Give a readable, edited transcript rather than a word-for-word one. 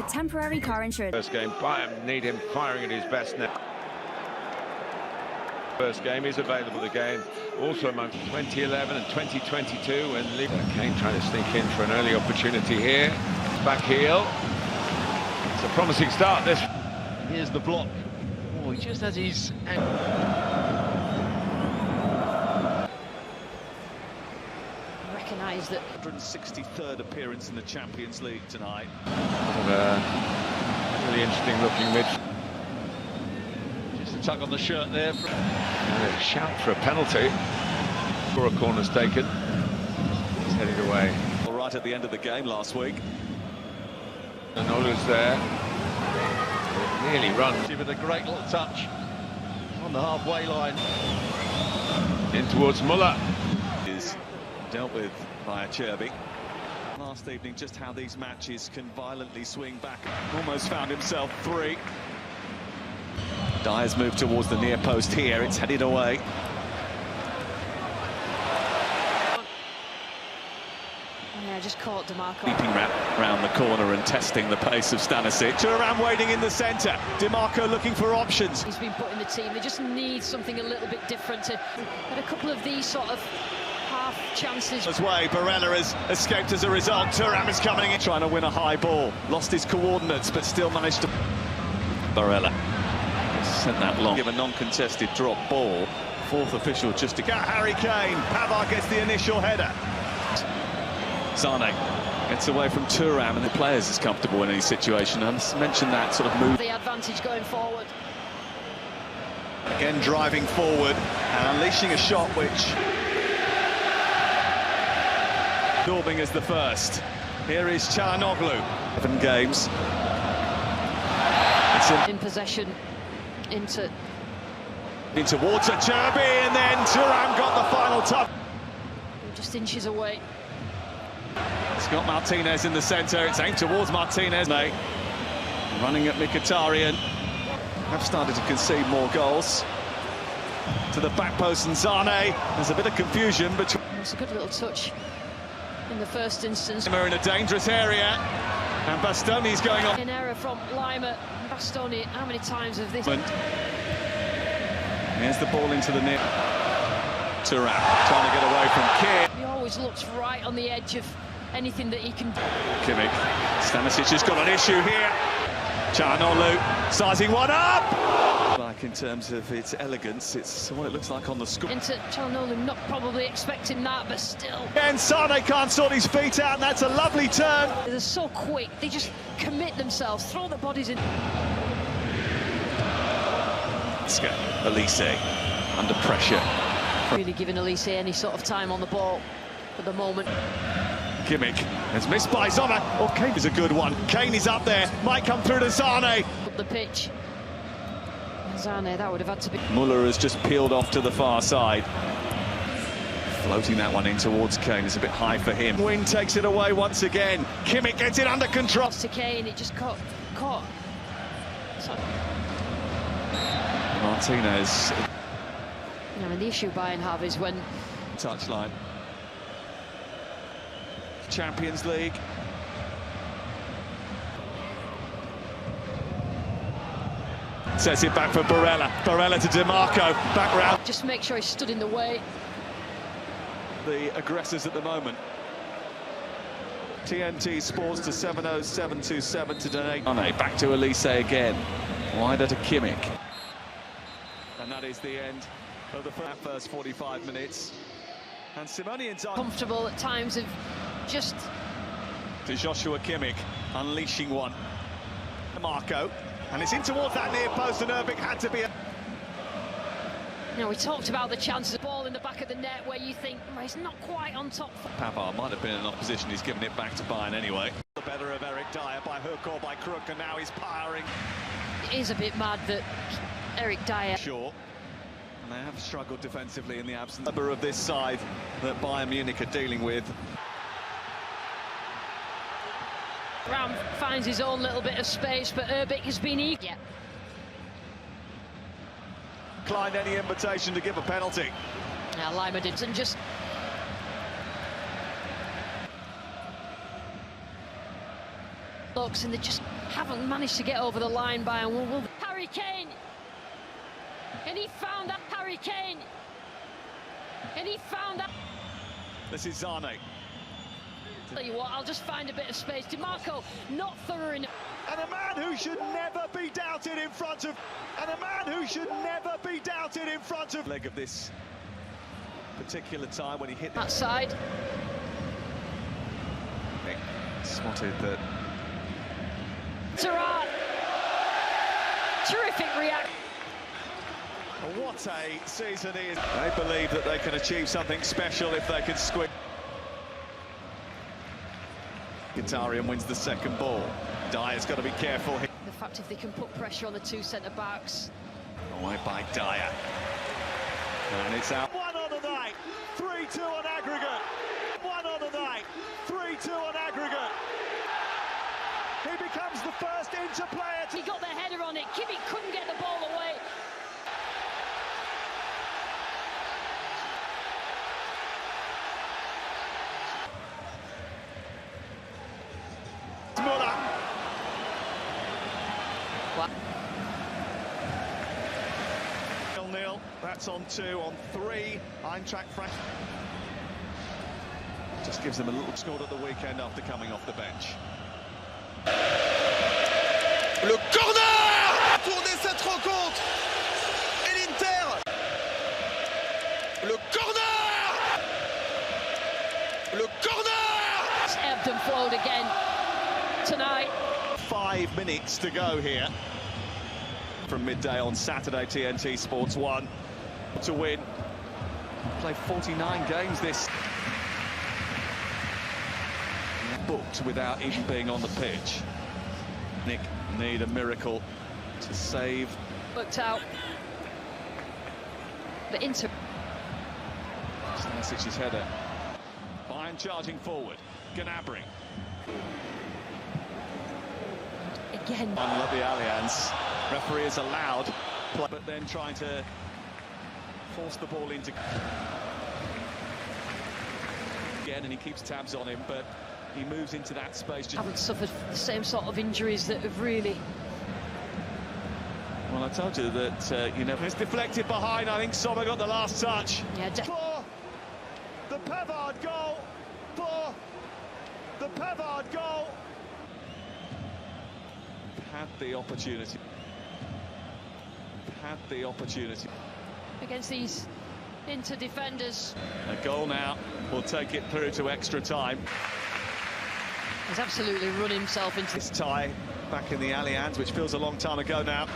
temporary car insurance. First game, Bayern need him firing at his best now. First game is available again, also among 2011 and 2022 when Kane trying to sneak in for an early opportunity here. Back heel. It's a promising start this. Here's the block. Oh, he just has his... Recognise that 163rd appearance in the Champions League tonight. Really interesting looking mid. Just a tug on the shirt there. A shout for a penalty. For a corner's taken. He's headed away. All right at the end of the game last week. Nola's there. It nearly runs. With a great little touch on the halfway line. In towards Müller. Is dealt with by Cherby. Last evening, just how these matches can violently swing back. Almost found himself three. Dyer's moved towards the near post here. It's headed away. yeah, just caught DiMarco. Leaping round the corner and testing the pace of Stanisic. Thuram waiting in the centre. DiMarco looking for options. He's been put in the team. They just need something a little bit different to get a couple of these sort of half chances. This way, Barella has escaped as a result. Thuram is coming in, trying to win a high ball. Lost his coordinates, but still managed to... Barella sent that long. Give a non-contested drop ball. Fourth official just to get Harry Kane. Pavard gets the initial header. Sane gets away from Thuram, and the players is comfortable in any situation. I mentioned that sort of move. The advantage going forward. Again driving forward and unleashing a shot which... Daubing is the first. Here is Çalhanoğlu. 7 games. It's in possession into towards Cherby, and then Thuram got the final touch. Just inches away. It's got Martínez in the centre. It's aimed towards Martínez. Running at Mkhitaryan. Have started to concede more goals. To the back post and Sane. There's a bit of confusion between. It's a good little touch in the first instance. We're in a dangerous area, and Bastoni's going on. An error from Lima. Bastoni, how many times have this? Here's the ball into the near. Thuram trying to get away from Kier. He always looks right on the edge of anything that he can do. Kimmich. Stanisic has got an issue here. Çalhanoğlu sizing one up. Like in terms of its elegance, it's what it looks like on the score. Into Çalhanoğlu, not probably expecting that, but still. And Sane can't sort his feet out, and that's a lovely turn. They're so quick, they just commit themselves, throw their bodies in. Elise under pressure. Really giving Elise any sort of time on the ball at the moment. Kimmich has missed by Sommer. Oh, Kane is a good one. Kane is up there, might come through to Sane. Up the pitch. Sane, that would have had to be. Müller has just peeled off to the far side. Floating that one in towards Kane. It's a bit high for him. Wing takes it away once again. Kimmich gets it under control. To Kane, it just caught. Martínez. I mean, the issue Bayern have is when... Touchline. Champions League. Sets it back for Barella. Barella to DiMarco. Back round. Just make sure he stood in the way. The aggressors at the moment. TNT Sports to 70727 to donate. Back to Elise again. Wider to Kimmich. And that is the end of the first 45 minutes. And Simonians are comfortable at times of just... To Joshua Kimmich, unleashing one. Marco, and it's in towards that near post, and Erbic had to be... Now, we talked about the chances of ball in the back of the net where you think, well, he's not quite on top. Pavard might have been in opposition, he's given it back to Bayern anyway. The better of Eric Dyer by hook or by crook, and now he's powering. It is a bit mad that Eric Dyer... Sure. And they have struggled defensively in the absence of this side that Bayern Munich are dealing with. Thuram finds his own little bit of space, but Erbic has been eager. Yeah. Declined any invitation to give a penalty. Now Lima did, and just... looks, and they just haven't managed to get over the line. Bayern. Harry Kane, and he found that. Harry Kane, and he found that. This is Zane. Tell you what, I'll just find a bit of space. DiMarco, not thorough enough. And a man who should never be doubted in front of... And a man who should never be doubted in front of... Leg of this particular time when he hit... That side. Nick spotted that... Thuram. Terrific reaction. What a season he is. They believe that they can achieve something special if they can squib. Thuram wins the second ball. Dyer's got to be careful. The fact if they can put pressure on the two centre-backs. Away by Dyer. And it's out. 1 on the night, 3-2 on aggregate. 1 on the night, 3-2 on aggregate. He becomes the first Inter player to... He got the header on it. Kimmich couldn't get the ball away. Müller. What? 0-0. That's on 2, on 3. Eintracht Frankfurt. Just gives them a little scored at the weekend after coming off the bench. Le corner! Tourner cette rencontre! Et l'Inter! Le corner! Le corner! It's ebbed and flowed again tonight. 5 minutes to go here. From midday on Saturday, TNT Sports 1 to win. Played 49 games this. Booked without even being on the pitch. Nick need a miracle to save. Worked out. The Inter. Stanisic header. Bayern charging forward. Gnabry. Again. Unlove the Allianz. Referee is allowed, but then trying to force the ball into. Again, and he keeps tabs on him, but he moves into that space. Haven't suffered the same sort of injuries that have really... Well, I told you that, you know... It's deflected behind, I think Sommer got the last touch. Yeah, For the Pavard goal! For the Pavard goal! Had the opportunity. Had the opportunity. against these Inter defenders. A goal now will take it through to extra time. He's absolutely run himself into This tie back in the Allianz, which feels a long time ago now.